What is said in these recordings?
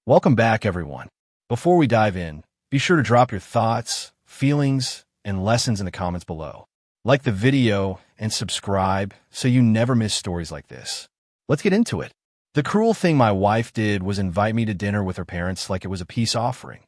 Welcome back, everyone. Before we dive in, be sure to drop your thoughts, feelings, and lessons in the comments below. Like the video and subscribe so you never miss stories like this. Let's get into it. The cruel thing my wife did was invite me to dinner with her parents like it was a peace offering,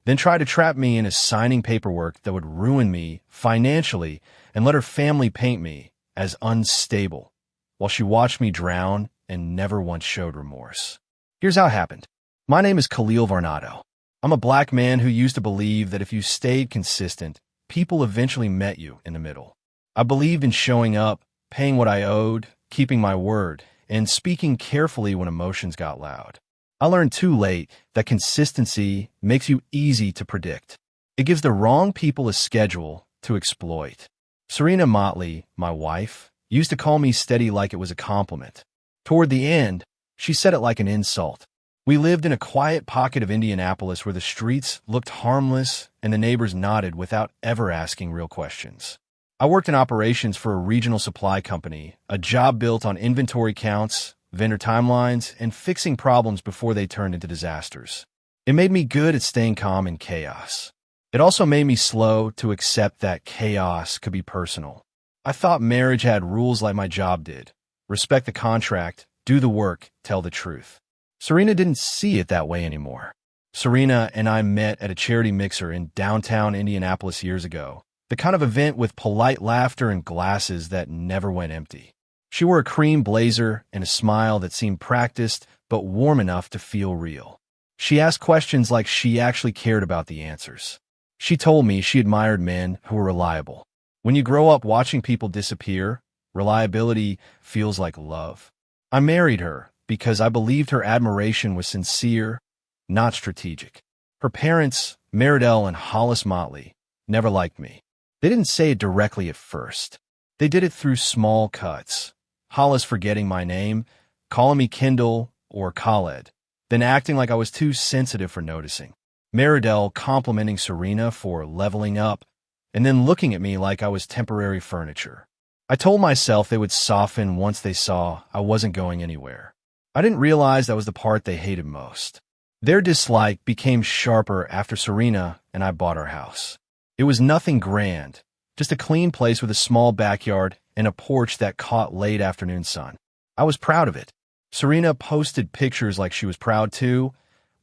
then try to trap me into signing paperwork that would ruin me financially and let her family paint me as unstable, while she watched me drown and never once showed remorse. Here's how it happened. My name is Khalil Varnado. I'm a black man who used to believe that if you stayed consistent, people eventually met you in the middle. I believed in showing up, paying what I owed, keeping my word, and speaking carefully when emotions got loud. I learned too late that consistency makes you easy to predict. It gives the wrong people a schedule to exploit. Serena Motley, my wife, used to call me steady like it was a compliment. Toward the end, she said it like an insult. We lived in a quiet pocket of Indianapolis where the streets looked harmless and the neighbors nodded without ever asking real questions. I worked in operations for a regional supply company, a job built on inventory counts, vendor timelines, and fixing problems before they turned into disasters. It made me good at staying calm in chaos. It also made me slow to accept that chaos could be personal. I thought marriage had rules like my job did. Respect the contract, do the work, tell the truth. Serena didn't see it that way anymore. Serena and I met at a charity mixer in downtown Indianapolis years ago, the kind of event with polite laughter and glasses that never went empty. She wore a cream blazer and a smile that seemed practiced but warm enough to feel real. She asked questions like she actually cared about the answers. She told me she admired men who were reliable. When you grow up watching people disappear, reliability feels like love. I married her because I believed her admiration was sincere, not strategic. Her parents, Meridell and Hollis Motley, never liked me. They didn't say it directly at first. They did it through small cuts. Hollis forgetting my name, calling me Kendall or Khaled, then acting like I was too sensitive for noticing. Meridell complimenting Serena for leveling up, and then looking at me like I was temporary furniture. I told myself they would soften once they saw I wasn't going anywhere. I didn't realize that was the part they hated most. Their dislike became sharper after Serena and I bought our house. It was nothing grand, just a clean place with a small backyard and a porch that caught late afternoon sun. I was proud of it. Serena posted pictures like she was proud too,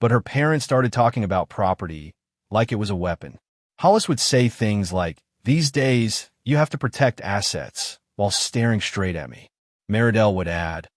but her parents started talking about property like it was a weapon. Hollis would say things like, "These days, you have to protect assets," while staring straight at me. Meridell would add,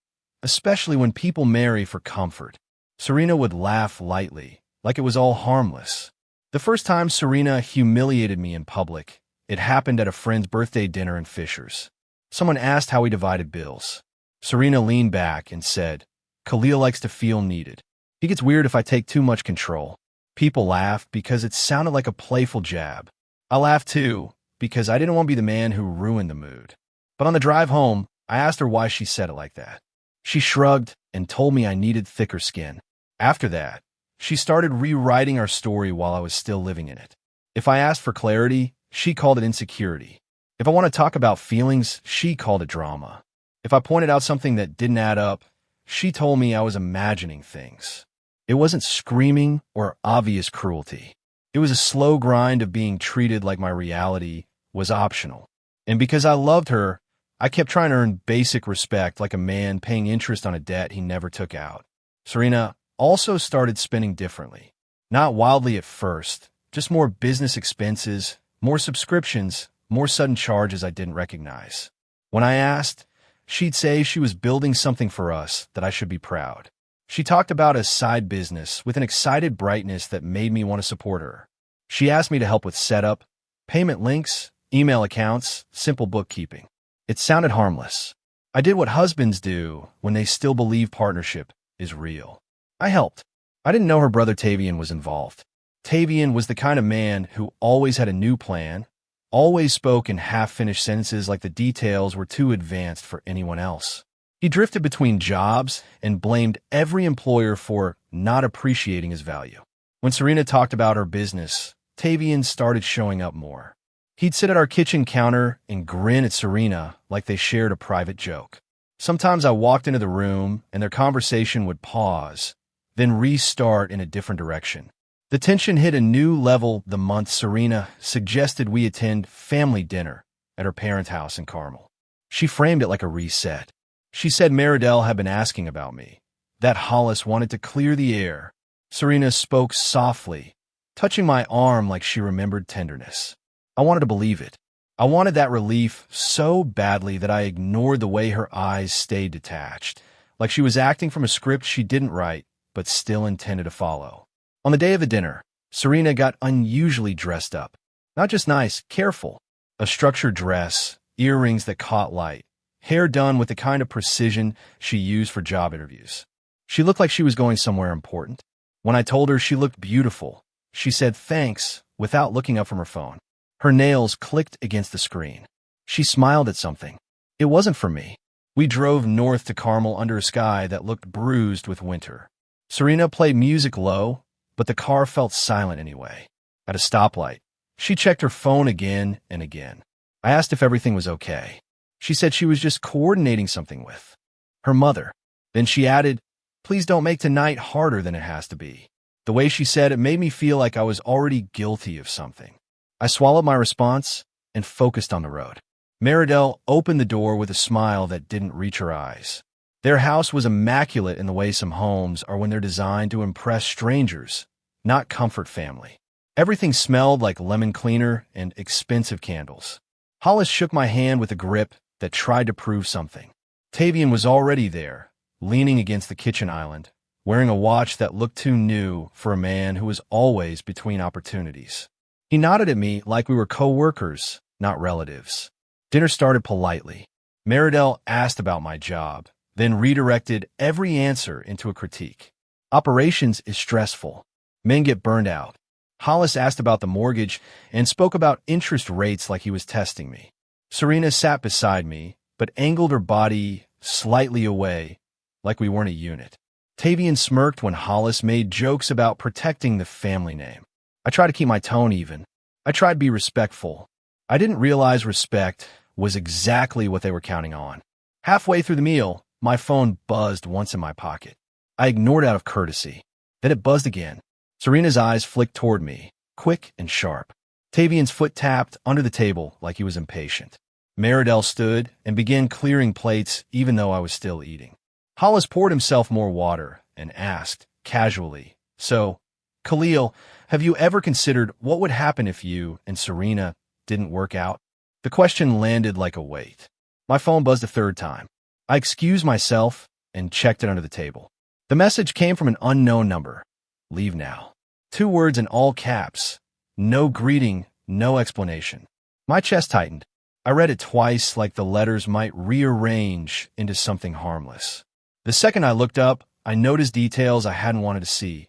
"Especially when people marry for comfort." Serena would laugh lightly, like it was all harmless. The first time Serena humiliated me in public, it happened at a friend's birthday dinner in Fishers. Someone asked how we divided bills. Serena leaned back and said, "Khalil likes to feel needed. He gets weird if I take too much control." People laughed because it sounded like a playful jab. I laughed too, because I didn't want to be the man who ruined the mood. But on the drive home, I asked her why she said it like that. She shrugged and told me I needed thicker skin. After that, she started rewriting our story while I was still living in it. If I asked for clarity, she called it insecurity. If I want to talk about feelings, she called it drama. If I pointed out something that didn't add up, she told me I was imagining things. It wasn't screaming or obvious cruelty. It was a slow grind of being treated like my reality was optional. And because I loved her, I kept trying to earn basic respect like a man paying interest on a debt he never took out. Serena also started spending differently. Not wildly at first, just more business expenses, more subscriptions, more sudden charges I didn't recognize. When I asked, she'd say she was building something for us that I should be proud. She talked about a side business with an excited brightness that made me want to support her. She asked me to help with setup, payment links, email accounts, simple bookkeeping. It sounded harmless. I did what husbands do when they still believe partnership is real. I helped. I didn't know her brother Tavian was involved. Tavian was the kind of man who always had a new plan, always spoke in half-finished sentences like the details were too advanced for anyone else. He drifted between jobs and blamed every employer for not appreciating his value. When Serena talked about her business, Tavian started showing up more. He'd sit at our kitchen counter and grin at Serena like they shared a private joke. Sometimes I walked into the room and their conversation would pause, then restart in a different direction. The tension hit a new level the month Serena suggested we attend family dinner at her parents' house in Carmel. She framed it like a reset. She said Meridel had been asking about me, that Hollis wanted to clear the air. Serena spoke softly, touching my arm like she remembered tenderness. I wanted to believe it. I wanted that relief so badly that I ignored the way her eyes stayed detached, like she was acting from a script she didn't write but still intended to follow. On the day of the dinner, Serena got unusually dressed up. Not just nice, careful. A structured dress, earrings that caught light, hair done with the kind of precision she used for job interviews. She looked like she was going somewhere important. When I told her she looked beautiful, she said thanks without looking up from her phone. Her nails clicked against the screen. She smiled at something. It wasn't for me. We drove north to Carmel under a sky that looked bruised with winter. Serena played music low, but the car felt silent anyway. At a stoplight, she checked her phone again and again. I asked if everything was okay. She said she was just coordinating something with her mother. Then she added, "Please don't make tonight harder than it has to be." The way she said it made me feel like I was already guilty of something. I swallowed my response and focused on the road. Meridel opened the door with a smile that didn't reach her eyes. Their house was immaculate in the way some homes are when they're designed to impress strangers, not comfort family. Everything smelled like lemon cleaner and expensive candles. Hollis shook my hand with a grip that tried to prove something. Tavian was already there, leaning against the kitchen island, wearing a watch that looked too new for a man who was always between opportunities. He nodded at me like we were co-workers, not relatives. Dinner started politely. Meridel asked about my job, then redirected every answer into a critique. Operations is stressful. Men get burned out. Hollis asked about the mortgage and spoke about interest rates like he was testing me. Serena sat beside me, but angled her body slightly away, like we weren't a unit. Tavian smirked when Hollis made jokes about protecting the family name. I tried to keep my tone even. I tried to be respectful. I didn't realize respect was exactly what they were counting on. Halfway through the meal, my phone buzzed once in my pocket. I ignored it out of courtesy. Then it buzzed again. Serena's eyes flicked toward me, quick and sharp. Tavian's foot tapped under the table like he was impatient. Meridel stood and began clearing plates even though I was still eating. Hollis poured himself more water and asked, casually, "So, Khalil, have you ever considered what would happen if you and Serena didn't work out?" The question landed like a weight. My phone buzzed a third time. I excused myself and checked it under the table. The message came from an unknown number. "Leave now." 2 words in all caps. No greeting, no explanation. My chest tightened. I read it twice like the letters might rearrange into something harmless. The second I looked up, I noticed details I hadn't wanted to see.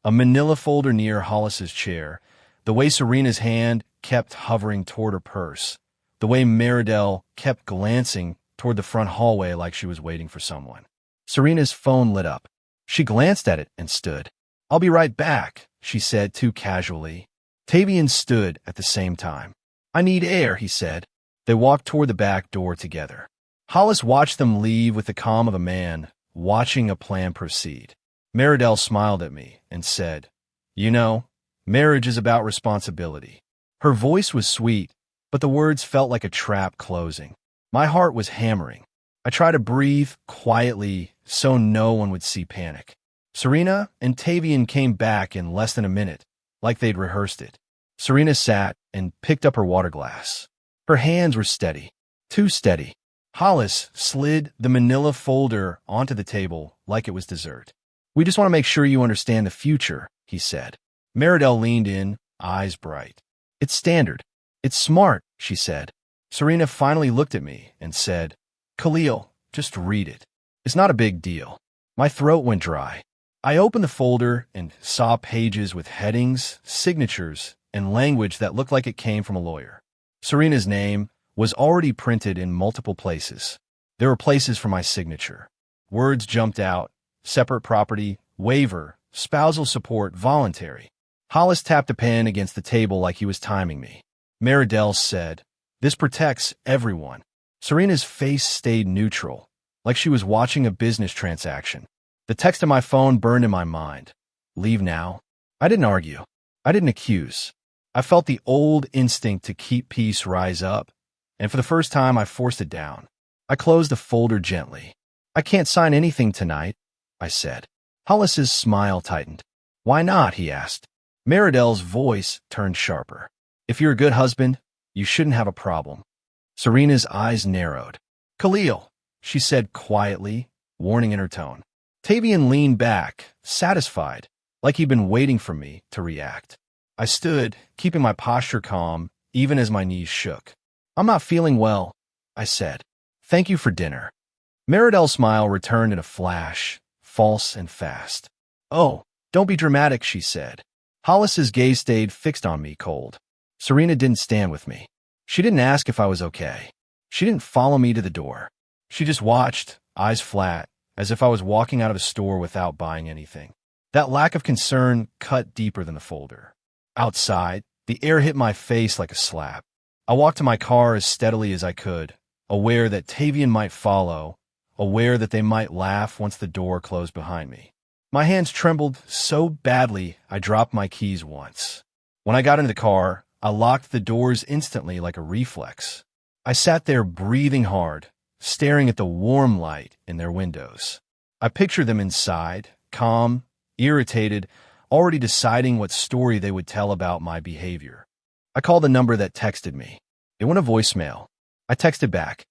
A manila folder near Hollis's chair, the way Serena's hand kept hovering toward her purse, the way Meridel kept glancing toward the front hallway like she was waiting for someone. Serena's phone lit up. She glanced at it and stood. "I'll be right back," she said too casually. Tavian stood at the same time. "I need air," he said. They walked toward the back door together. Hollis watched them leave with the calm of a man watching a plan proceed. Meridel smiled at me and said, "You know, marriage is about responsibility." Her voice was sweet, but the words felt like a trap closing. My heart was hammering. I tried to breathe quietly so no one would see panic. Serena and Tavian came back in less than a minute, like they'd rehearsed it. Serena sat and picked up her water glass. Her hands were steady, too steady. Hollis slid the manila folder onto the table like it was dessert. "We just want to make sure you understand the future," he said. Meridel leaned in, eyes bright. "It's standard. It's smart," she said. Serena finally looked at me and said, "Khalil, just read it. It's not a big deal." My throat went dry. I opened the folder and saw pages with headings, signatures, and language that looked like it came from a lawyer. Serena's name was already printed in multiple places. There were places for my signature. Words jumped out: separate property, waiver, spousal support, voluntary. Hollis tapped a pen against the table like he was timing me. Meridel said, "This protects everyone." Serena's face stayed neutral, like she was watching a business transaction. The text on my phone burned in my mind. Leave now? I didn't argue. I didn't accuse. I felt the old instinct to keep peace rise up, and for the first time I forced it down. I closed the folder gently. I can't sign anything tonight, I said. Hollis's smile tightened. Why not? He asked. Meridell's voice turned sharper. If you're a good husband, you shouldn't have a problem. Serena's eyes narrowed. Khalil, she said quietly, warning in her tone. Tavian leaned back, satisfied, like he'd been waiting for me to react. I stood, keeping my posture calm, even as my knees shook. I'm not feeling well, I said. Thank you for dinner. Meridell's smile returned in a flash, false and fast. Oh, don't be dramatic, she said. Hollis's gaze stayed fixed on me cold. Serena didn't stand with me. She didn't ask if I was okay. She didn't follow me to the door. She just watched, eyes flat, as if I was walking out of a store without buying anything. That lack of concern cut deeper than the folder. Outside, the air hit my face like a slap. I walked to my car as steadily as I could, aware that Tavian might follow, aware that they might laugh once the door closed behind me. My hands trembled so badly I dropped my keys once. When I got into the car, I locked the doors instantly like a reflex. I sat there breathing hard, staring at the warm light in their windows. I pictured them inside, calm, irritated, already deciding what story they would tell about my behavior. I called the number that texted me. It went a voicemail. I texted back.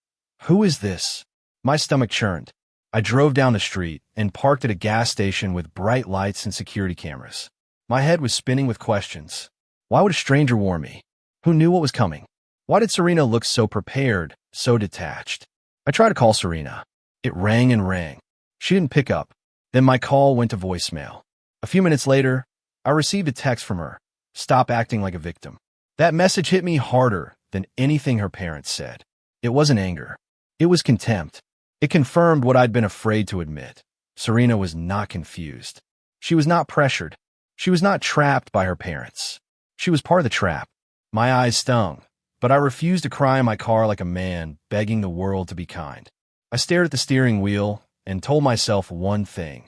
Who is this? My stomach churned. I drove down the street and parked at a gas station with bright lights and security cameras. My head was spinning with questions. Why would a stranger warn me? Who knew what was coming? Why did Serena look so prepared, so detached? I tried to call Serena. It rang and rang. She didn't pick up. Then my call went to voicemail. A few minutes later, I received a text from her. Stop acting like a victim. That message hit me harder than anything her parents said. It wasn't anger. It was contempt. It confirmed what I'd been afraid to admit. Serena was not confused. She was not pressured. She was not trapped by her parents. She was part of the trap. My eyes stung, but I refused to cry in my car like a man begging the world to be kind. I stared at the steering wheel and told myself one thing.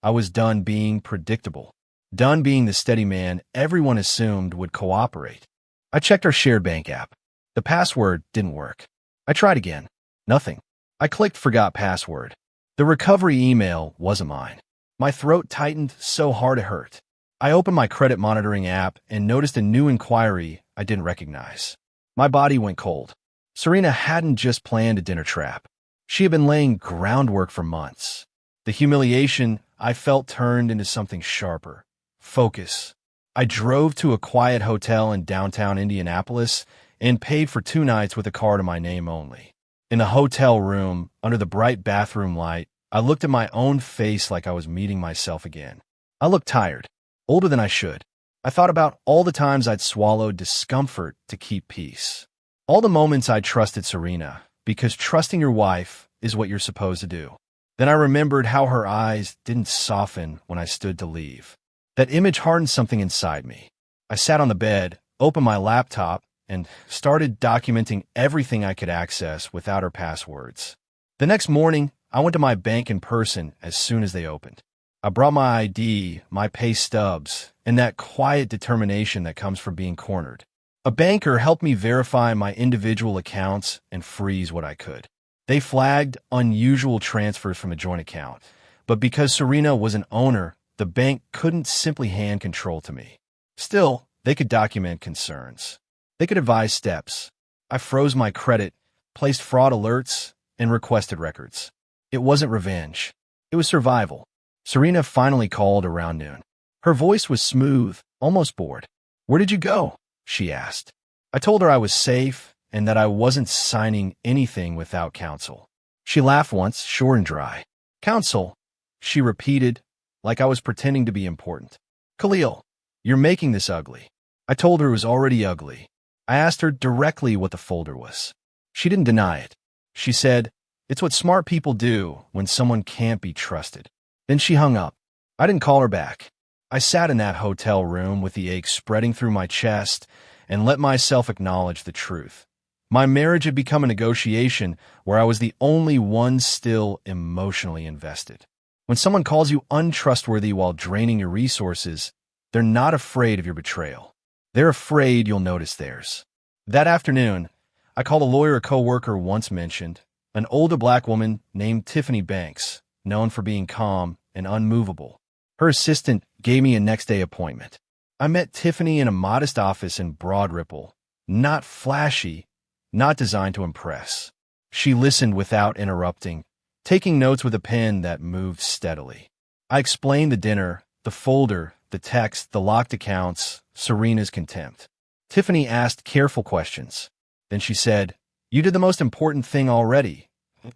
I was done being predictable. Done being the steady man everyone assumed would cooperate. I checked our shared bank app. The password didn't work. I tried again. Nothing. I clicked forgot password. The recovery email wasn't mine. My throat tightened so hard it hurt. I opened my credit monitoring app and noticed a new inquiry I didn't recognize. My body went cold. Serena hadn't just planned a dinner trap. She had been laying groundwork for months. The humiliation I felt turned into something sharper. Focus. I drove to a quiet hotel in downtown Indianapolis and paid for 2 nights with a card in my name only. In the hotel room, under the bright bathroom light, I looked at my own face like I was meeting myself again. I looked tired, older than I should. I thought about all the times I'd swallowed discomfort to keep peace. All the moments I trusted Serena, because trusting your wife is what you're supposed to do. Then I remembered how her eyes didn't soften when I stood to leave. That image hardened something inside me. I sat on the bed, opened my laptop, and started documenting everything I could access without her passwords. The next morning, I went to my bank in person as soon as they opened. I brought my ID, my pay stubs, and that quiet determination that comes from being cornered. A banker helped me verify my individual accounts and freeze what I could. They flagged unusual transfers from a joint account, but because Serena was an owner, the bank couldn't simply hand control to me. Still, they could document concerns. They could advise steps. I froze my credit, placed fraud alerts, and requested records. It wasn't revenge. It was survival. Serena finally called around noon. Her voice was smooth, almost bored. Where did you go? She asked. I told her I was safe and that I wasn't signing anything without counsel. She laughed once, short and dry. Counsel, she repeated, like I was pretending to be important. Khalil, you're making this ugly. I told her it was already ugly. I asked her directly what the folder was. She didn't deny it. She said, it's what smart people do when someone can't be trusted. Then she hung up. I didn't call her back. I sat in that hotel room with the ache spreading through my chest and let myself acknowledge the truth. My marriage had become a negotiation where I was the only one still emotionally invested. When someone calls you untrustworthy while draining your resources, they're not afraid of your betrayal. They're afraid you'll notice theirs. That afternoon, I called a lawyer a coworker once mentioned, an older black woman named Tiffany Banks, known for being calm and unmovable. Her assistant gave me a next-day appointment. I met Tiffany in a modest office in Broad Ripple, not flashy, not designed to impress. She listened without interrupting, taking notes with a pen that moved steadily. I explained the dinner, the folder, the text, the locked accounts, Serena's contempt. Tiffany asked careful questions. Then she said, "You did the most important thing already.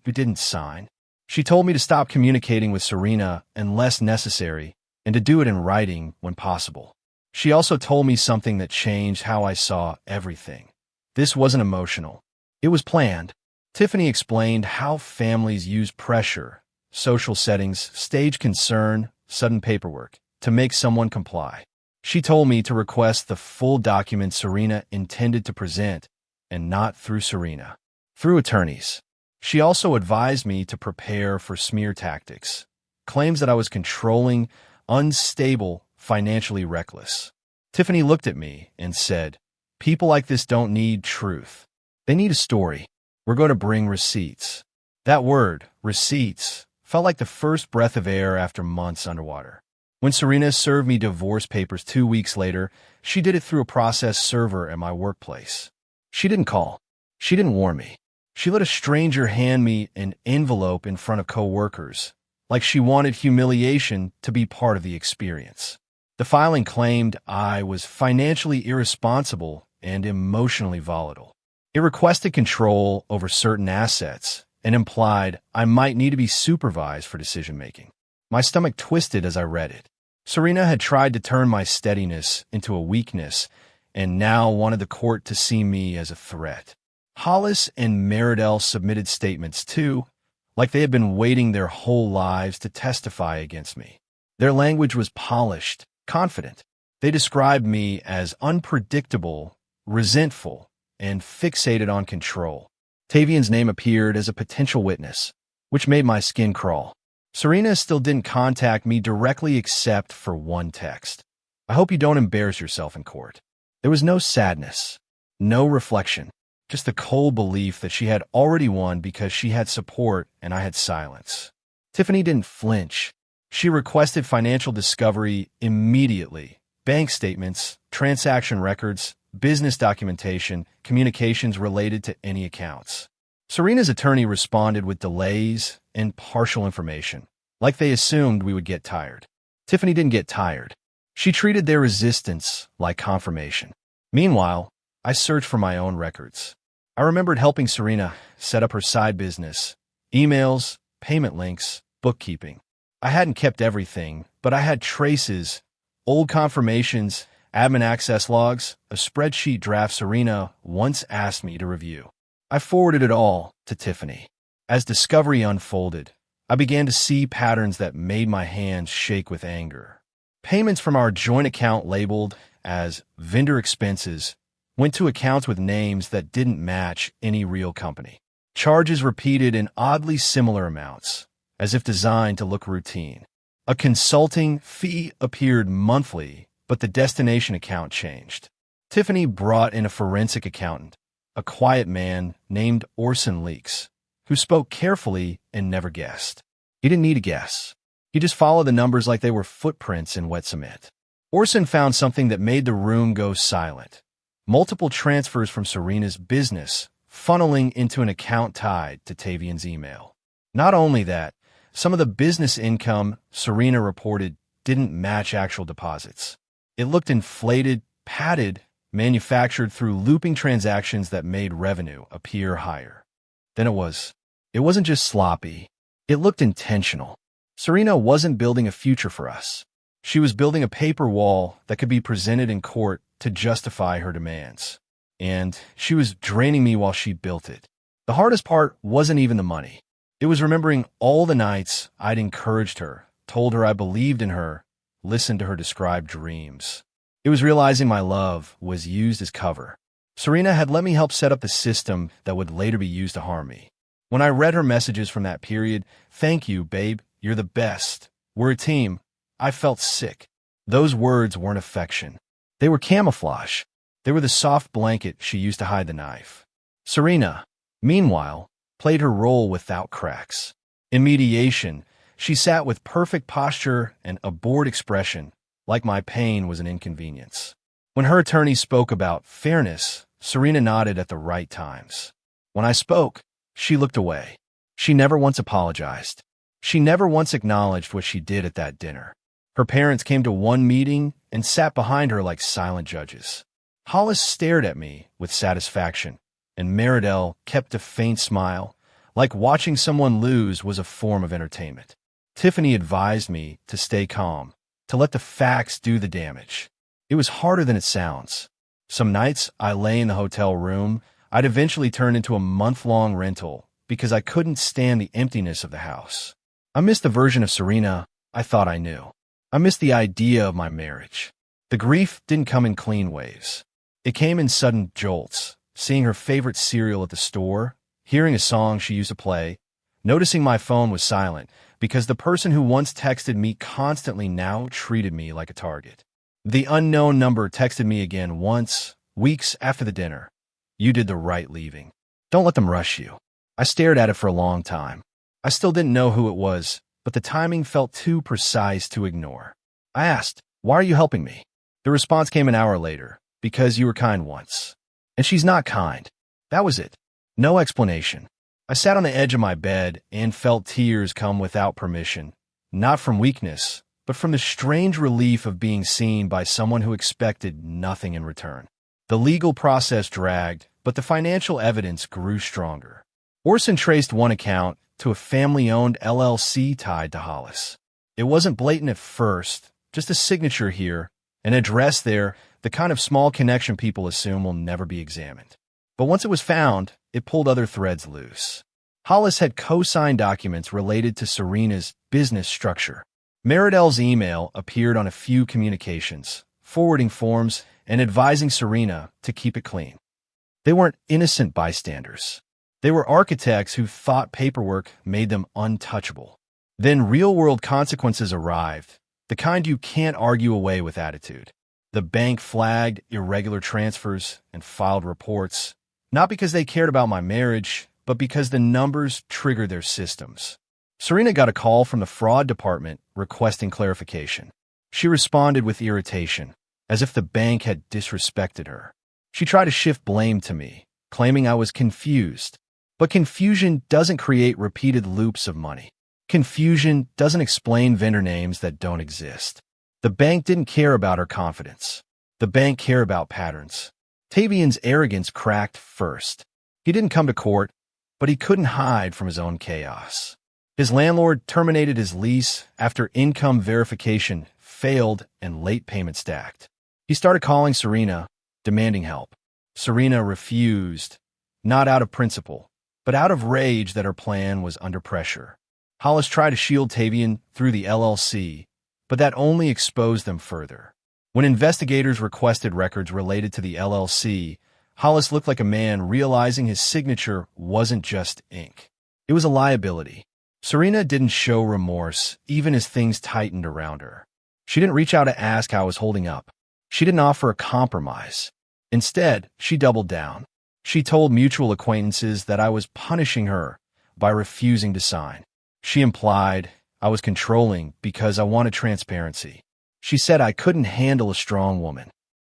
You didn't sign." She told me to stop communicating with Serena unless necessary and to do it in writing when possible. She also told me something that changed how I saw everything. This wasn't emotional. It was planned. Tiffany explained how families use pressure, social settings, stage concern, sudden paperwork, to make someone comply. She told me to request the full document Serena intended to present, and not through Serena, through attorneys. She also advised me to prepare for smear tactics, claims that I was controlling, unstable, financially reckless. Tiffany looked at me and said, "People like this don't need truth. They need a story. We're going to bring receipts." That word, receipts, felt like the first breath of air after months underwater. When Serena served me divorce papers 2 weeks later, she did it through a process server at my workplace. She didn't call. She didn't warn me. She let a stranger hand me an envelope in front of coworkers, like she wanted humiliation to be part of the experience. The filing claimed I was financially irresponsible and emotionally volatile. It requested control over certain assets and implied I might need to be supervised for decision-making. My stomach twisted as I read it. Serena had tried to turn my steadiness into a weakness and now wanted the court to see me as a threat. Hollis and Meridell submitted statements too, like they had been waiting their whole lives to testify against me. Their language was polished, confident. They described me as unpredictable, resentful, and fixated on control. Tavian's name appeared as a potential witness, which made my skin crawl. Serena still didn't contact me directly except for one text. "I hope you don't embarrass yourself in court." There was no sadness, no reflection, just the cold belief that she had already won because she had support and I had silence. Tiffany didn't flinch. She requested financial discovery immediately, bank statements, transaction records, business documentation, communications related to any accounts. Serena's attorney responded with delays and partial information, like they assumed we would get tired. Tiffany didn't get tired. She treated their resistance like confirmation. Meanwhile, I searched for my own records. I remembered helping Serena set up her side business, emails, payment links, bookkeeping. I hadn't kept everything, but I had traces, old confirmations, admin access logs, a spreadsheet draft Serena once asked me to review. I forwarded it all to Tiffany. As discovery unfolded, I began to see patterns that made my hands shake with anger. Payments from our joint account labeled as vendor expenses went to accounts with names that didn't match any real company. Charges repeated in oddly similar amounts, as if designed to look routine. A consulting fee appeared monthly, but the destination account changed. Tiffany brought in a forensic accountant, a quiet man named Orson Leaks, who spoke carefully and never guessed. He didn't need a guess. He just followed the numbers like they were footprints in wet cement. Orson found something that made the room go silent. Multiple transfers from Serena's business funneling into an account tied to Tavian's email. Not only that, some of the business income Serena reported didn't match actual deposits. It looked inflated, padded, manufactured through looping transactions that made revenue appear higher than it was. It wasn't just sloppy. It looked intentional. Serena wasn't building a future for us. She was building a paper wall that could be presented in court to justify her demands. And she was draining me while she built it. The hardest part wasn't even the money. It was remembering all the nights I'd encouraged her, told her I believed in her, listened to her describe dreams. It was realizing my love was used as cover. Serena had let me help set up the system that would later be used to harm me. When I read her messages from that period, "Thank you, babe. You're the best. We're a team. I felt sick. Those words weren't affection. They were camouflage. They were the soft blanket she used to hide the knife. Serena, meanwhile, played her role without cracks. In mediation, she sat with perfect posture and a bored expression, like my pain was an inconvenience. When her attorney spoke about fairness, Serena nodded at the right times. When I spoke, she looked away. She never once apologized. She never once acknowledged what she did at that dinner. Her parents came to one meeting and sat behind her like silent judges. Hollis stared at me with satisfaction, and Meridel kept a faint smile, like watching someone lose was a form of entertainment. Tiffany advised me to stay calm, to let the facts do the damage. It was harder than it sounds. Some nights I lay in the hotel room. I'd eventually turn into a month-long rental because I couldn't stand the emptiness of the house. I missed the version of Serena I thought I knew. I missed the idea of my marriage. The grief didn't come in clean waves. It came in sudden jolts, seeing her favorite cereal at the store, hearing a song she used to play, noticing my phone was silent because the person who once texted me constantly now treated me like a target. The unknown number texted me again once, weeks after the dinner. You did the right leaving. Don't let them rush you. I stared at it for a long time. I still didn't know who it was, but the timing felt too precise to ignore. I asked, "Why are you helping me?" The response came an hour later, "Because you were kind once." And she's not kind. That was it. No explanation. I sat on the edge of my bed and felt tears come without permission, not from weakness, but from the strange relief of being seen by someone who expected nothing in return. The legal process dragged, but the financial evidence grew stronger. Orson traced one account to a family-owned LLC tied to Hollis. It wasn't blatant at first, just a signature here, an address there, the kind of small connection people assume will never be examined. But once it was found, it pulled other threads loose. Hollis had co-signed documents related to Serena's business structure. Meridel's email appeared on a few communications, forwarding forms and advising Serena to keep it clean. They weren't innocent bystanders. They were architects who thought paperwork made them untouchable. Then real-world consequences arrived, the kind you can't argue away with attitude. The bank flagged irregular transfers and filed reports, not because they cared about my marriage, but because the numbers triggered their systems. Serena got a call from the fraud department requesting clarification. She responded with irritation, as if the bank had disrespected her. She tried to shift blame to me, claiming I was confused. But confusion doesn't create repeated loops of money. Confusion doesn't explain vendor names that don't exist. The bank didn't care about her confidence. The bank cared about patterns. Tavian's arrogance cracked first. He didn't come to court, but he couldn't hide from his own chaos. His landlord terminated his lease after income verification failed and late payment stacked. He started calling Serena, demanding help. Serena refused, not out of principle, but out of rage that her plan was under pressure. Hollis tried to shield Tavian through the LLC, but that only exposed them further. When investigators requested records related to the LLC, Hollis looked like a man realizing his signature wasn't just ink. It was a liability. Serena didn't show remorse, even as things tightened around her. She didn't reach out to ask how I was holding up. She didn't offer a compromise. Instead, she doubled down. She told mutual acquaintances that I was punishing her by refusing to sign. She implied I was controlling because I wanted transparency. She said I couldn't handle a strong woman.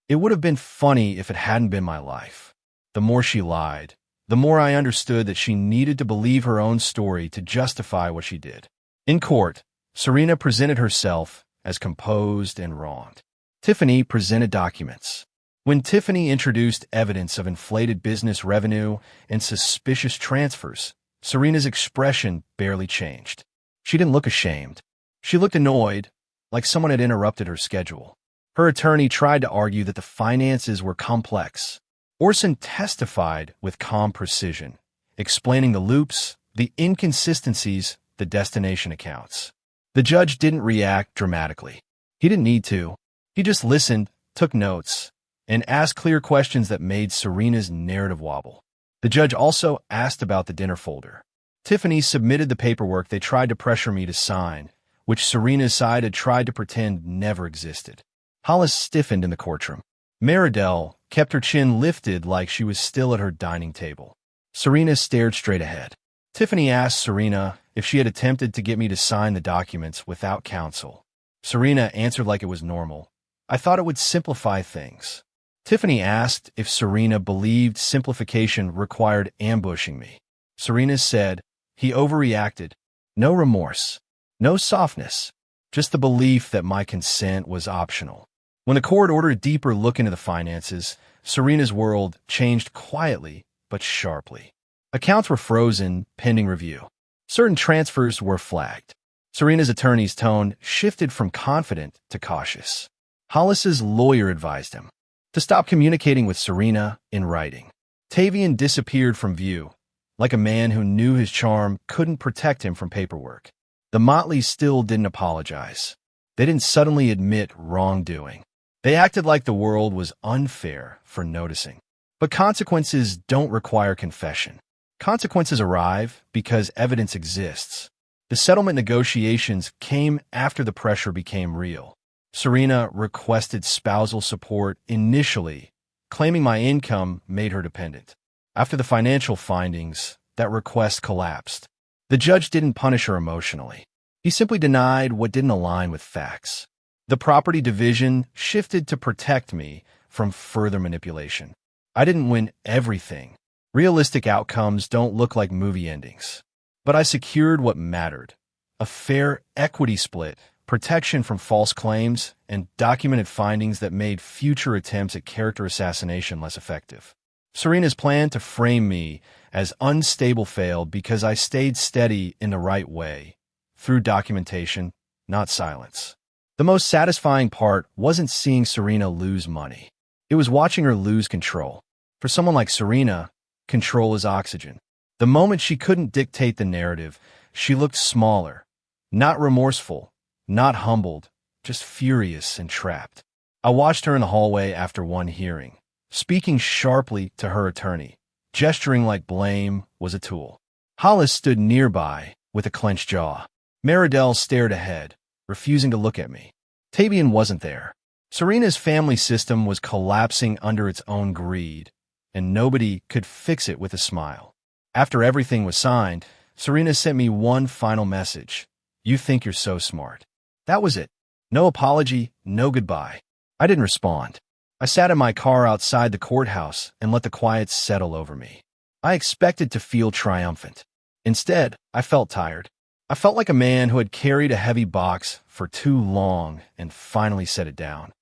It would have been funny if it hadn't been my life. The more she lied, the more I understood that she needed to believe her own story to justify what she did. In court, Serena presented herself as composed and wronged. Tiffany presented documents. When Tiffany introduced evidence of inflated business revenue and suspicious transfers, Serena's expression barely changed. She didn't look ashamed. She looked annoyed, like someone had interrupted her schedule. Her attorney tried to argue that the finances were complex. Orson testified with calm precision, explaining the loops, the inconsistencies, the destination accounts. The judge didn't react dramatically. He didn't need to. He just listened, took notes, and asked clear questions that made Serena's narrative wobble. The judge also asked about the dinner folder. Tiffany submitted the paperwork they tried to pressure me to sign, which Serena's side had tried to pretend never existed. Hollis stiffened in the courtroom. Meridell kept her chin lifted like she was still at her dining table. Serena stared straight ahead. Tiffany asked Serena if she had attempted to get me to sign the documents without counsel. Serena answered like it was normal. I thought it would simplify things. Tiffany asked if Serena believed simplification required ambushing me. Serena said he overreacted. No remorse. No softness. Just the belief that my consent was optional. When the court ordered a deeper look into the finances, Serena's world changed quietly but sharply. Accounts were frozen, pending review. Certain transfers were flagged. Serena's attorney's tone shifted from confident to cautious. Hollis's lawyer advised him to stop communicating with Serena in writing. Tavian disappeared from view, like a man who knew his charm couldn't protect him from paperwork. The Motleys still didn't apologize. They didn't suddenly admit wrongdoing. They acted like the world was unfair for noticing. But consequences don't require confession. Consequences arrive because evidence exists. The settlement negotiations came after the pressure became real. Serena requested spousal support initially, claiming my income made her dependent. After the financial findings, that request collapsed. The judge didn't punish her emotionally. He simply denied what didn't align with facts. The property division shifted to protect me from further manipulation. I didn't win everything. Realistic outcomes don't look like movie endings. But I secured what mattered: a fair equity split, protection from false claims, and documented findings that made future attempts at character assassination less effective. Serena's plan to frame me as unstable failed because I stayed steady in the right way, through documentation, not silence. The most satisfying part wasn't seeing Serena lose money. It was watching her lose control. For someone like Serena, control is oxygen. The moment she couldn't dictate the narrative, she looked smaller, not remorseful, not humbled, just furious and trapped. I watched her in the hallway after one hearing, speaking sharply to her attorney, gesturing like blame was a tool. Hollis stood nearby with a clenched jaw. Meridell stared ahead, refusing to look at me. Tavian wasn't there. Serena's family system was collapsing under its own greed, and nobody could fix it with a smile. After everything was signed, Serena sent me one final message. You think you're so smart. That was it. No apology, no goodbye. I didn't respond. I sat in my car outside the courthouse and let the quiet settle over me. I expected to feel triumphant. Instead, I felt tired. I felt like a man who had carried a heavy box for too long and finally set it down,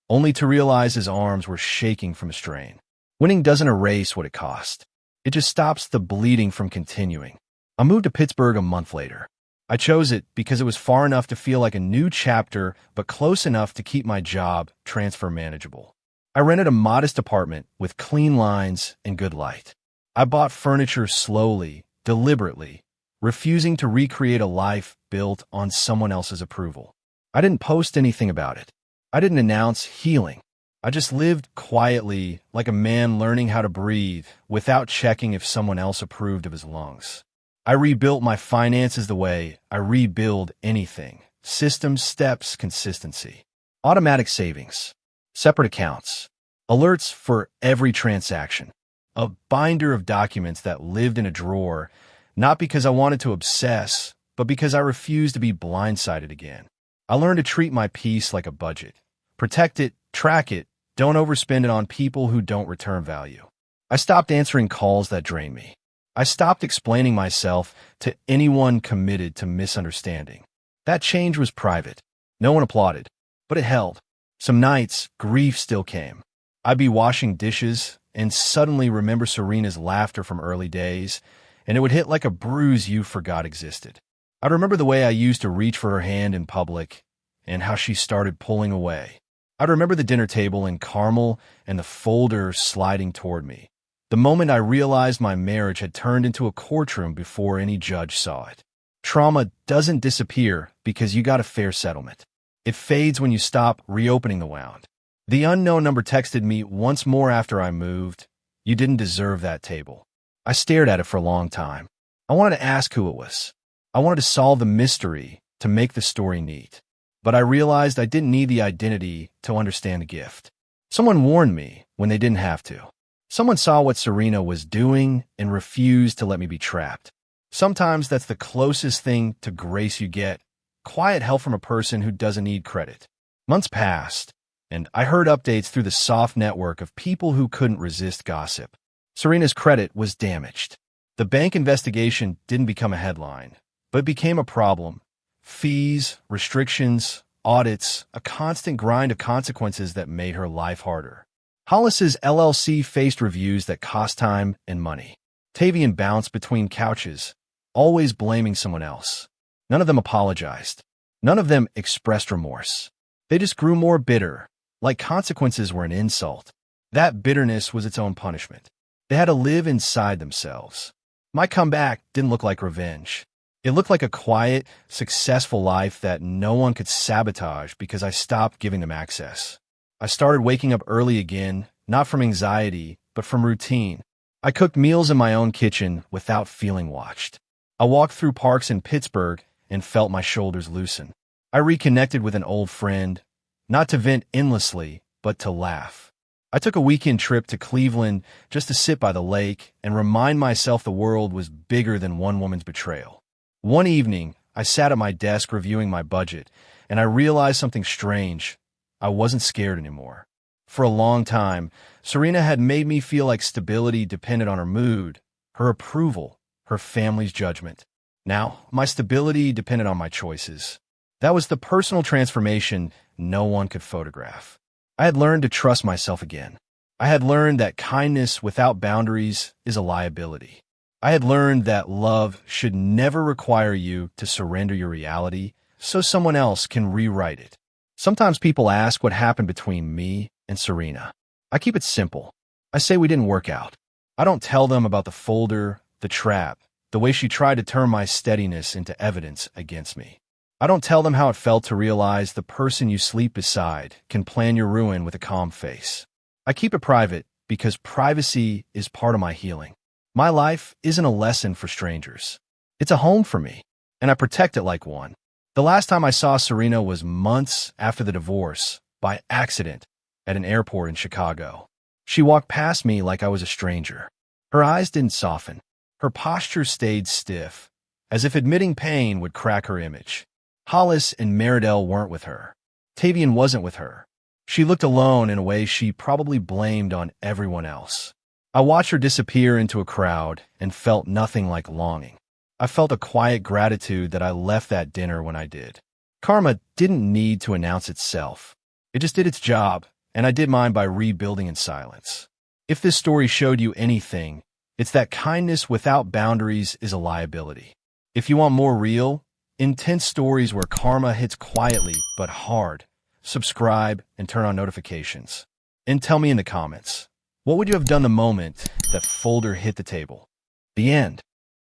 only to realize his arms were shaking from strain. Winning doesn't erase what it cost. It just stops the bleeding from continuing. I moved to Pittsburgh a month later. I chose it because it was far enough to feel like a new chapter, but close enough to keep my job transfer manageable. I rented a modest apartment with clean lines and good light. I bought furniture slowly, deliberately, refusing to recreate a life built on someone else's approval. I didn't post anything about it. I didn't announce healing. I just lived quietly, like a man learning how to breathe, without checking if someone else approved of his lungs. I rebuilt my finances the way I rebuild anything: systems, steps, consistency. Automatic savings, separate accounts, alerts for every transaction, a binder of documents that lived in a drawer, not because I wanted to obsess, but because I refused to be blindsided again. I learned to treat my peace like a budget. Protect it, track it, don't overspend it on people who don't return value. I stopped answering calls that drained me. I stopped explaining myself to anyone committed to misunderstanding. That change was private. No one applauded, but it held. Some nights, grief still came. I'd be washing dishes and suddenly remember Serena's laughter from early days, and it would hit like a bruise you forgot existed. I'd remember the way I used to reach for her hand in public and how she started pulling away. I'd remember the dinner table in Carmel and the folder sliding toward me. The moment I realized my marriage had turned into a courtroom before any judge saw it. Trauma doesn't disappear because you got a fair settlement. It fades when you stop reopening the wound. The unknown number texted me once more after I moved. You didn't deserve that table. I stared at it for a long time. I wanted to ask who it was. I wanted to solve the mystery to make the story neat. But I realized I didn't need the identity to understand the gift. Someone warned me when they didn't have to. Someone saw what Serena was doing and refused to let me be trapped. Sometimes that's the closest thing to grace you get. Quiet help from a person who doesn't need credit. Months passed, and I heard updates through the soft network of people who couldn't resist gossip. Serena's credit was damaged. The bank investigation didn't become a headline, but it became a problem. Fees, restrictions, audits, a constant grind of consequences that made her life harder. Hollis's LLC faced reviews that cost time and money. Tavian bounced between couches, always blaming someone else. None of them apologized. None of them expressed remorse. They just grew more bitter, like consequences were an insult. That bitterness was its own punishment. They had to live inside themselves. My comeback didn't look like revenge. It looked like a quiet, successful life that no one could sabotage because I stopped giving them access. I started waking up early again, not from anxiety, but from routine. I cooked meals in my own kitchen without feeling watched. I walked through parks in Pittsburgh and felt my shoulders loosen. I reconnected with an old friend, not to vent endlessly, but to laugh. I took a weekend trip to Cleveland just to sit by the lake and remind myself the world was bigger than one woman's betrayal. One evening, I sat at my desk reviewing my budget, and I realized something strange. I wasn't scared anymore. For a long time, Serena had made me feel like stability depended on her mood, her approval, her family's judgment. Now, my stability depended on my choices. That was the personal transformation no one could photograph. I had learned to trust myself again. I had learned that kindness without boundaries is a liability. I had learned that love should never require you to surrender your reality so someone else can rewrite it. Sometimes people ask what happened between me and Serena. I keep it simple. I say we didn't work out. I don't tell them about the folder, the trap, the way she tried to turn my steadiness into evidence against me. I don't tell them how it felt to realize the person you sleep beside can plan your ruin with a calm face. I keep it private because privacy is part of my healing. My life isn't a lesson for strangers. It's a home for me, and I protect it like one. The last time I saw Serena was months after the divorce, by accident, at an airport in Chicago. She walked past me like I was a stranger. Her eyes didn't soften. Her posture stayed stiff, as if admitting pain would crack her image. Hollis and Meridell weren't with her. Tavian wasn't with her. She looked alone in a way she probably blamed on everyone else. I watched her disappear into a crowd and felt nothing like longing. I felt a quiet gratitude that I left that dinner when I did. Karma didn't need to announce itself. It just did its job, and I did mine by rebuilding in silence. If this story showed you anything, it's that kindness without boundaries is a liability. If you want more real, intense stories where karma hits quietly but hard, subscribe and turn on notifications. And tell me in the comments, what would you have done the moment that folder hit the table? The end.